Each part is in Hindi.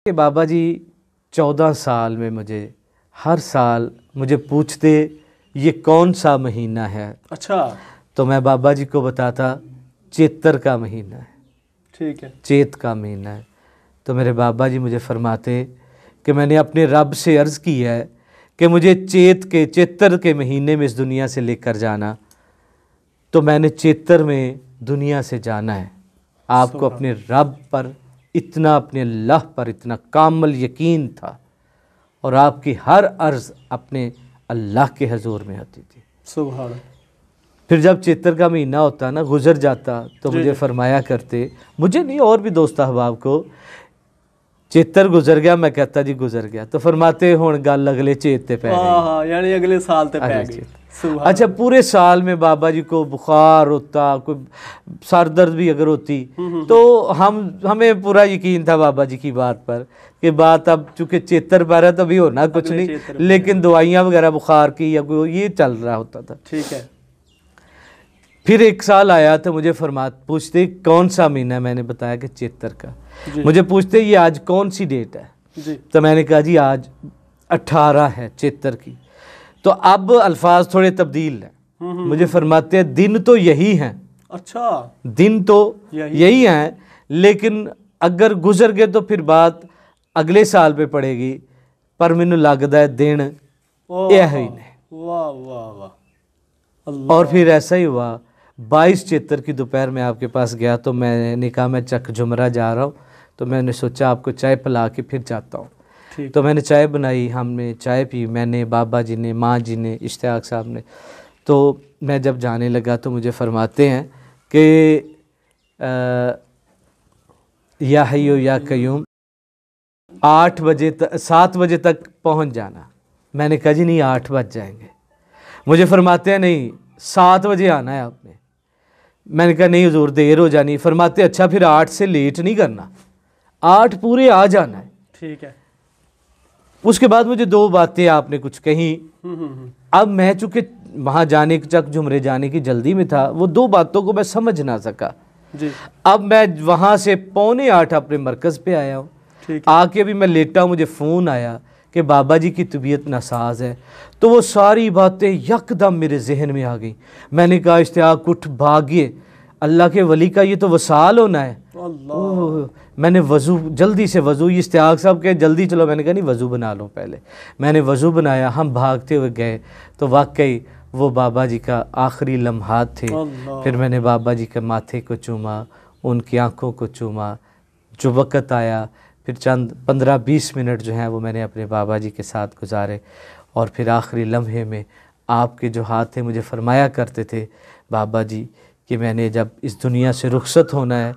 कि बाबा जी 14 साल में मुझे हर साल मुझे पूछते ये कौन सा महीना है। अच्छा, तो मैं बाबा जी को बताता चेतर का महीना है, ठीक है, चेत का महीना है। तो मेरे बाबा जी मुझे फरमाते कि मैंने अपने रब से अर्ज़ की है कि मुझे चेतर के महीने में इस दुनिया से लेकर जाना। तो मैंने चेतर में दुनिया से जाना है। आपको अपने रब पर इतना, अपने अल्लाह पर इतना कामल यकीन था और आपकी हर अर्ज़ अपने अल्लाह के हजूर में होती थी। सुभान। फिर जब चेतर का महीना होता ना, गुजर जाता, तो मुझे फरमाया करते, मुझे नहीं और भी दोस्त अहबाब को, चेतर गुजर गया, मैं कहता जी गुजर गया, तो फरमाते हुण गल अगले चेत पे पै गई, यानी अगले साल ते पै गई। अच्छा, पूरे साल में बाबा जी को बुखार होता, कोई सर दर्द भी अगर होती, तो हमें पूरा यकीन था बाबा जी की बात पर कि बात अब चूँकि चेतर पर है तभी होना कुछ नहीं, लेकिन दवाइयाँ वगैरह बुखार की या कोई ये चल रहा होता था। ठीक है। फिर एक साल आया तो मुझे पूछते कौन सा महीना है, मैंने बताया कि चेतर का। मुझे पूछते ये आज कौन सी डेट है जी। तो मैंने कहा जी आज 18 है चेतर की। तो अब अल्फाज थोड़े तब्दील हैं। मुझे फरमाते हैं दिन तो यही हैं। अच्छा, दिन तो यही हैं, लेकिन अगर गुजर गए तो फिर बात अगले साल पे पड़ेगी, पर मैनू लगता है दिन यह ही ने। वाह वाह वाह। और फिर ऐसा ही हुआ। 22 चेतर की दोपहर में आपके पास गया तो मैंने कहा मैं चक जुमरा जा रहा हूँ, तो मैंने सोचा आपको चाय पिला के फिर जाता हूँ। तो मैंने चाय बनाई, हमने चाय पी, मैंने, बाबा जी ने, माँ जी ने, इश्तियाक साहब ने। तो मैं जब जाने लगा तो मुझे फरमाते हैं कि या हय्यो या कयूम 7 बजे तक पहुँच जाना। मैंने कहा जी नहीं 8 बज जाएंगे। मुझे फरमाते हैं नहीं 7 बजे आना है आपने। मैंने कहा नहीं हुजूर देर हो जानी। फरमाते अच्छा फिर 8 से लेट नहीं करना, 8 पूरे आ जाना है। ठीक है। उसके बाद मुझे 2 बातें आपने कुछ कही। अब मैं चूँकि वहाँ जाने चक झुमरे जाने की जल्दी में था, वो 2 बातों को मैं समझ ना सका जी। अब मैं वहाँ से 7:45 अपने मरकज़ पे आया हूँ। आके भी मैं लेटा हूँ, मुझे फ़ोन आया कि बाबा जी की तबीयत नासाज है। तो वो सारी बातें यकदम मेरे जहन में आ गई। मैंने कहा इश्तियाक उठ भागिए, अल्लाह के वली का ये तो वसाल होना है। मैंने वज़ू जल्दी से इश्तियाक साहब के जल्दी चलो, मैंने कहा नहीं वज़ू बना लो पहले। मैंने वज़ू बनाया, हम भागते हुए गए तो वाकई वो बाबा जी का आखिरी लम्हात थे। फिर मैंने बाबा जी के माथे को चूमा, उनकी आँखों को चूमा। जो वक़्त आया फिर चंद 15-20 मिनट जो हैं वो मैंने अपने बाबा जी के साथ गुजारे। और फिर आखिरी लम्हे में आपके जो हाथ थे, मुझे फरमाया करते थे बाबा जी कि मैंने जब इस दुनिया से रुखसत होना है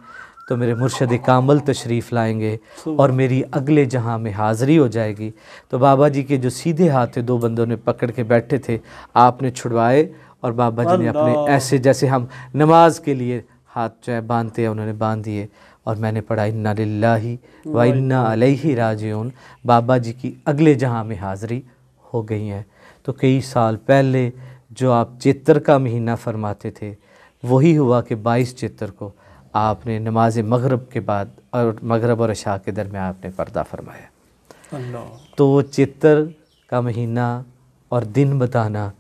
तो मेरे मुर्शद कामल तशरीफ़ लाएंगे और मेरी अगले जहां में हाज़िरी हो जाएगी। तो बाबा जी के जो सीधे हाथ थे 2 बंदों ने पकड़ के बैठे थे, आपने छुड़वाए और बाबा जी ने अपने ऐसे जैसे हम नमाज के लिए हाथ जो है बांधते हैं उन्होंने बांध दिए और मैंने पढ़ा इन्ना लिल्लाही व इन्ना अलैहि राजिऊन। बाबा जी की अगले जहां में हाज़िरी हो गई हैं। तो कई साल पहले जो आप चेतर का महीना फरमाते थे वही हुआ कि 22 चेतर को आपने नमाज मगरब के बाद और मगरब और इशा के दरमियान आपने पर्दा फरमाया। तो वो चेतर का महीना और दिन बताना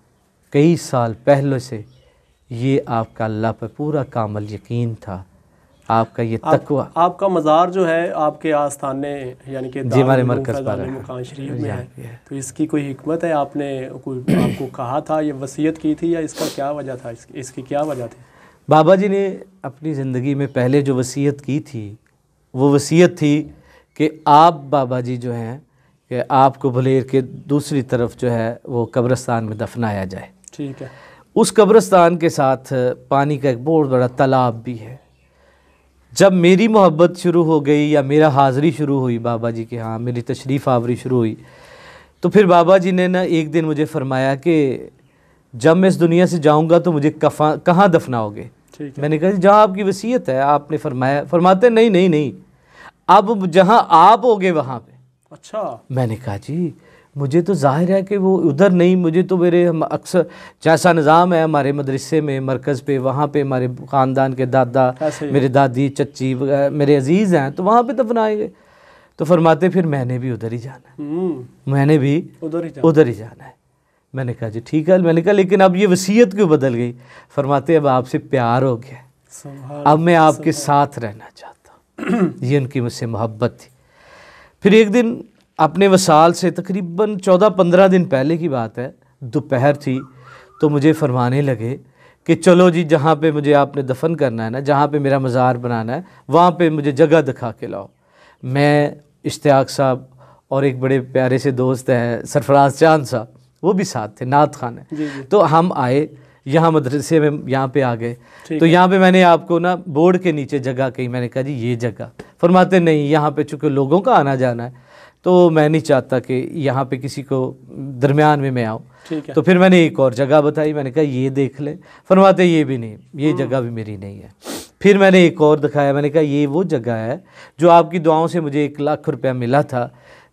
कई साल पहले से ये आपका अल्लाह पर पूरा कामल यकीन था, आपका ये तकवा। आपका मज़ार जो है आपके आस्थाने यानी कि जी हमारे मरकज़ पर मकान शरीफ में है, तो इसकी कोई हिकमत है? आपने कोई आपको कहा था, ये वसीयत की थी, या इसका क्या वजह था, इसकी क्या वजह थी? बाबा जी ने अपनी ज़िंदगी में पहले जो वसीयत की थी वो वसीयत थी कि आप बाबा जी जो हैं कि आपको भलेर के दूसरी तरफ जो है वो कब्रिस्तान में दफनाया जाए। ठीक है। उस कब्रिस्तान के साथ पानी का एक बहुत बड़ा तालाब भी है। जब मेरी मोहब्बत शुरू हो गई या मेरा हाज़िरी शुरू हुई बाबा जी के यहाँ, मेरी तशरीफ़ आवरी शुरू हुई, तो फिर बाबा जी ने ना एक दिन मुझे फरमाया कि जब मैं इस दुनिया से जाऊंगा तो मुझे कहाँ दफनाओगे? मैंने कहा जहाँ आपकी वसीयत है। आपने फरमाते नहीं नहीं नहीं, अब जहाँ आप होगे वहाँ पे। अच्छा। मैंने कहा जी मुझे तो जाहिर है कि वो उधर नहीं, मुझे तो मेरे अक्सर जैसा निज़ाम है हमारे मदरसे में मरकज़ पे, वहाँ पे हमारे ख़ानदान के दादा, मेरे दादी, चच्ची, मेरे अजीज़ हैं, तो वहाँ पे दफनाएंगे। तो फरमाते फिर मैंने भी उधर ही जाना है, मैंने भी उधर ही जाना है। मैंने कहा जी ठीक है। मैंने कहा लेकिन अब ये वसीयत क्यों बदल गई? फरमाते अब आपसे प्यार हो गया, अब मैं आपके साथ रहना चाहता हूँ। ये उनकी मुझसे मोहब्बत थी। फिर एक दिन अपने वसाल से तकरीबन 14-15 दिन पहले की बात है, दोपहर थी, तो मुझे फरमाने लगे कि चलो जी जहाँ पे मुझे आपने दफन करना है ना, जहाँ पे मेरा मज़ार बनाना है, वहाँ पे मुझे जगह दिखा के लाओ। मैं, इश्तियाक साहब और एक बड़े प्यारे से दोस्त हैं सरफराज चांद साहब, वो भी साथ थे, नात खान है। तो हम आए यहाँ मदरसे में, यहाँ पे आ गए। तो यहाँ पे मैंने आपको ना बोर्ड के नीचे जगह कही, मैंने कहा जी ये जगह। फरमाते नहीं, यहाँ पे चूँकि लोगों का आना जाना है तो मैं नहीं चाहता कि यहाँ पे किसी को दरमियान में मैं आऊँ। तो फिर मैंने एक और जगह बताई, मैंने कहा ये देख ले। फरमाते ये भी नहीं, ये जगह भी मेरी नहीं है। फिर मैंने एक और दिखाया, मैंने कहा ये वो जगह है जो आपकी दुआओं से मुझे 1 लाख रुपया मिला था,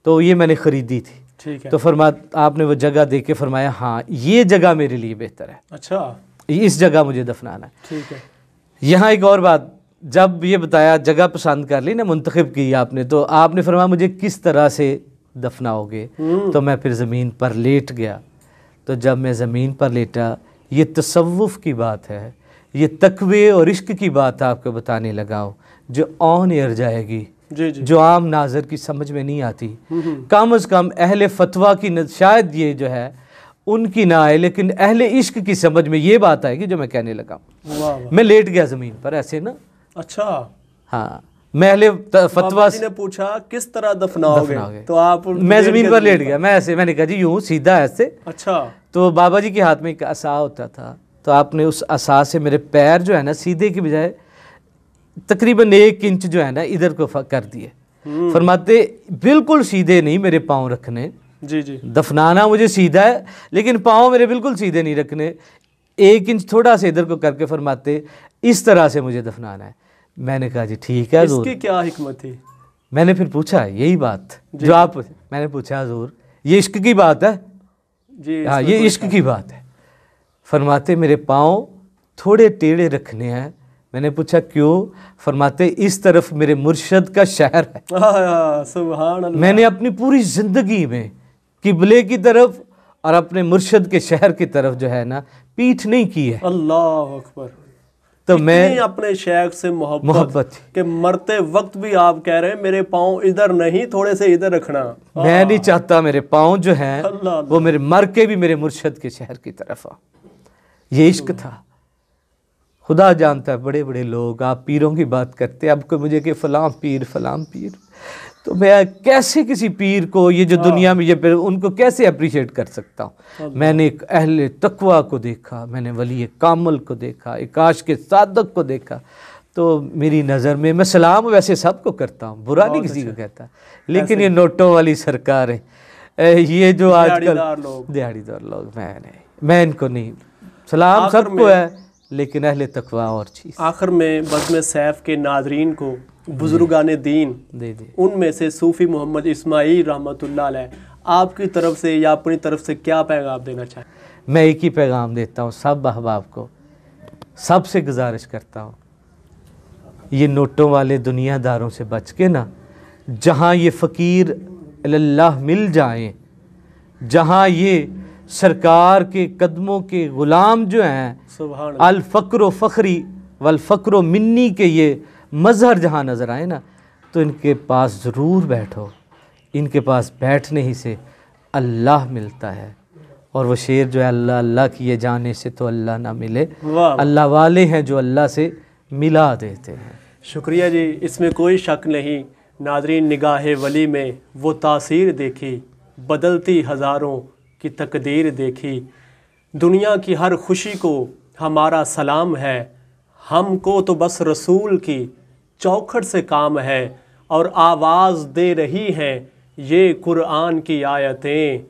तो ये मैंने ख़रीदी थी। ठीक है। तो आपने वो जगह देख के फरमाया हाँ ये जगह मेरे लिए बेहतर है, अच्छा इस जगह मुझे दफनाना है। ठीक है। यहाँ एक और बात, जब ये बताया जगह पसंद कर ली ना, मुंतखब की आपने, तो आपने फरमाया मुझे किस तरह से दफनाओगे? तो मैं फिर ज़मीन पर लेट गया। तो जब मैं ज़मीन पर लेटा, ये तसव्वुफ़ की बात है, ये तकवे और इश्क की बात आपको बताने लगा हूँ जो ऑन एयर जाएगी, जी जी। जो आम नाज़र की समझ में नहीं आती। कम अज़ कम अहले फतवा की शायद ये जो है उनकी ना आए, लेकिन अहले इश्क की समझ में ये बात आएगी जो मैं कहने लगा। मैं लेट गया ज़मीन पर ऐसे ना। अच्छा हाँ, मैं अहले फतवा ने पूछा किस तरह दफनाओगे, तो आप मैं ज़मीन पर लेट गया, मैं ऐसे, मैंने कहा जी यूँ सीधा ऐसे। अच्छा। तो बाबा जी के हाथ में एक असा होता था, तो आपने उस असा से मेरे पैर जो है ना सीधे की बजाय तकरीबन 1 इंच जो है ना इधर को कर दिए। फरमाते बिल्कुल सीधे नहीं मेरे पाँव रखने, जी जी। दफनाना मुझे सीधा है लेकिन पाँव मेरे बिल्कुल सीधे नहीं रखने, 1 इंच थोड़ा सा इधर को करके फरमाते इस तरह से मुझे दफनाना है। मैंने कहा जी ठीक है हुजूर। इसकी क्या हिकमत थी? मैंने फिर पूछा यही बात जो आप, मैंने पूछा हुजूर ये इश्क की बात है जी? हाँ ये इश्क की बात है। फरमाते मेरे पाँव थोड़े टेढ़े रखने हैं। मैंने पूछा क्यों? फरमाते इस तरफ मेरे मुर्शद का शहर है। सुभान अल्लाह। मैंने अपनी पूरी ज़िंदगी में किबले की तरफ और अपने मुर्शद के शहर की तरफ जो है ना पीठ नहीं की है। अल्लाह अकबर। तो मैं अपने शेख से मोहब्बत के मरते वक्त भी आप कह रहे हैं मेरे पाँव इधर नहीं, थोड़े से इधर रखना। मैं नहीं चाहता मेरे पाँव जो हैं वो मेरे मर के भी मेरे मुर्शद के शहर की तरफ आ। ये इश्क था। खुदा जानता है बड़े बड़े लोग, आप पीरों की बात करते हैं, अब कोई मुझे कि फलां पीर, तो मैं कैसे किसी पीर को ये जो दुनिया में ये उनको कैसे अप्रिशिएट कर सकता हूँ? मैंने एक अहले तकवा को देखा, मैंने वली कामल को देखा, एक आशिक़ सादक को देखा, तो मेरी नज़र में, मैं सलाम वैसे सबको करता हूँ, बुरा नहीं किसी को कहता, लेकिन ये नोटों वाली सरकार है, ये जो आजकल दिहाड़ीदार लोग, मैं इनको नहीं, सलाम सबको है लेकिन अहले तकवा और चीज़। आखिर में बज़्म सैफ के नाज़रीन को बुजुर्गाने दीन दे दे, उनमें से सूफ़ी मोहम्मद इस्माइल रहमतुल्लाह अलैह आपकी तरफ से या अपनी तरफ से क्या पैगाम देना चाहें? मैं एक ही पैगाम देता हूँ सब अहबाब को, सबसे गुजारिश करता हूँ ये नोटों वाले दुनियादारों से बच के ना, जहाँ ये फ़कीर अल्लाह मिल जाएं, जहाँ ये सरकार के कदमों के ग़ुलाम जो हैं, अल फ़क्र फ़खरी वल फ़क्र मिन्नी के ये मज़हर जहाँ नज़र आए ना, तो इनके पास ज़रूर बैठो। इनके पास बैठने ही से अल्लाह मिलता है। और वो शेर जो है अल्लाह अल्लाह किए जाने से तो अल्लाह ना मिले, अल्लाह वाले हैं जो अल्लाह से मिला देते हैं। शुक्रिया जी, इसमें कोई शक नहीं। नाज़रीन, निगाह वली में वो तासीर देखी, बदलती हज़ारों की तकदीर देखी। दुनिया की हर खुशी को हमारा सलाम है, हमको तो बस रसूल की चौखट से काम है। और आवाज़ दे रही हैं ये कुरान की आयतें,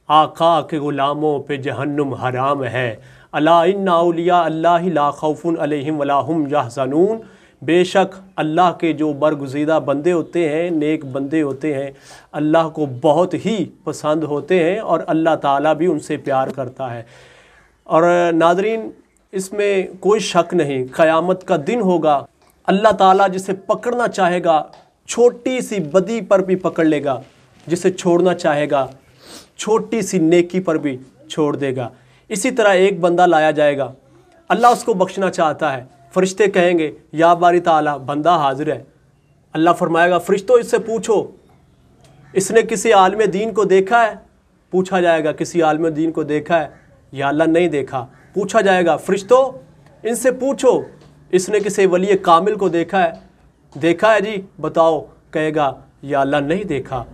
आका के ग़ुलामों पे जहन्नुम हराम है। अला इन्ना औलिया अल्लाहि ला खौफुन अलैहिम वला हुम यहज़नून। बेशक अल्लाह के जो बरगुज़ीदा बंदे होते हैं, नेक बंदे होते हैं, अल्लाह को बहुत ही पसंद होते हैं और अल्लाह ताला भी उनसे प्यार करता है। और नाज़रीन, इसमें कोई शक नहीं, क़यामत का दिन होगा, अल्लाह ताला जिसे पकड़ना चाहेगा छोटी सी बदी पर भी पकड़ लेगा, जिसे छोड़ना चाहेगा छोटी सी नेकी पर भी छोड़ देगा। इसी तरह एक बंदा लाया जाएगा, अल्लाह उसको बख्शना चाहता है, फरिश्ते कहेंगे या बारी ताला बंदा हाजिर है। अल्लाह फरमाएगा फरिश्तों इससे पूछो इसने किसी आलिम दीन को देखा है? पूछा जाएगा किसी आलिम दीन को देखा है? या अल्लाह नहीं देखा। पूछा जाएगा फरिश्तों इनसे पूछो इसने किसी वली कामिल को देखा है? देखा है जी, बताओ। कहेगा या अल्लाह नहीं देखा।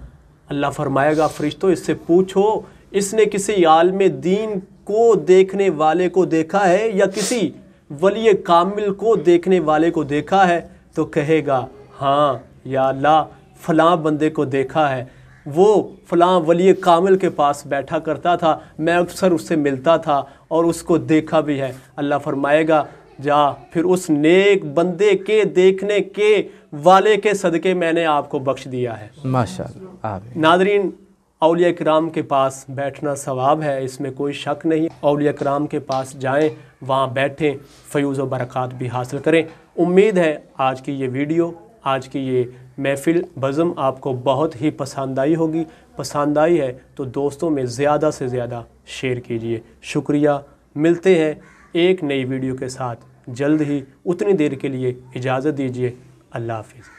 अल्लाह फरमाएगा फरिश्तों इससे पूछो इसने किसी आलिम दीन को देखने वाले को देखा है या किसी वली कामिल को देखने वाले को देखा है? तो कहेगा हाँ या अल्लाह फ़लाँ बंदे को देखा है, वो फ़लाँ वली कामिल के पास बैठा करता था, मैं अक्सर उससे मिलता था और उसको देखा भी है। अल्लाह फरमाएगा जा फिर उस नेक बंदे के देखने के वाले के सदक़े मैंने आपको बख्श दिया है। माशाअल्लाह। आमीन। नादरीन, औलिया किराम के पास बैठना सवाब है, इसमें कोई शक नहीं। औलिया किराम के पास जाएं, वहाँ बैठें, फ़यूज़ व बरक़ात भी हासिल करें। उम्मीद है आज की ये वीडियो, आज की ये महफ़िल बज़म आपको बहुत ही पसंद आई होगी। पसंद आई है तो दोस्तों में ज़्यादा से ज़्यादा शेयर कीजिए। शुक्रिया। मिलते हैं एक नई वीडियो के साथ जल्द ही। उतनी देर के लिए इजाज़त दीजिए। अल्लाह हाफ़िज़।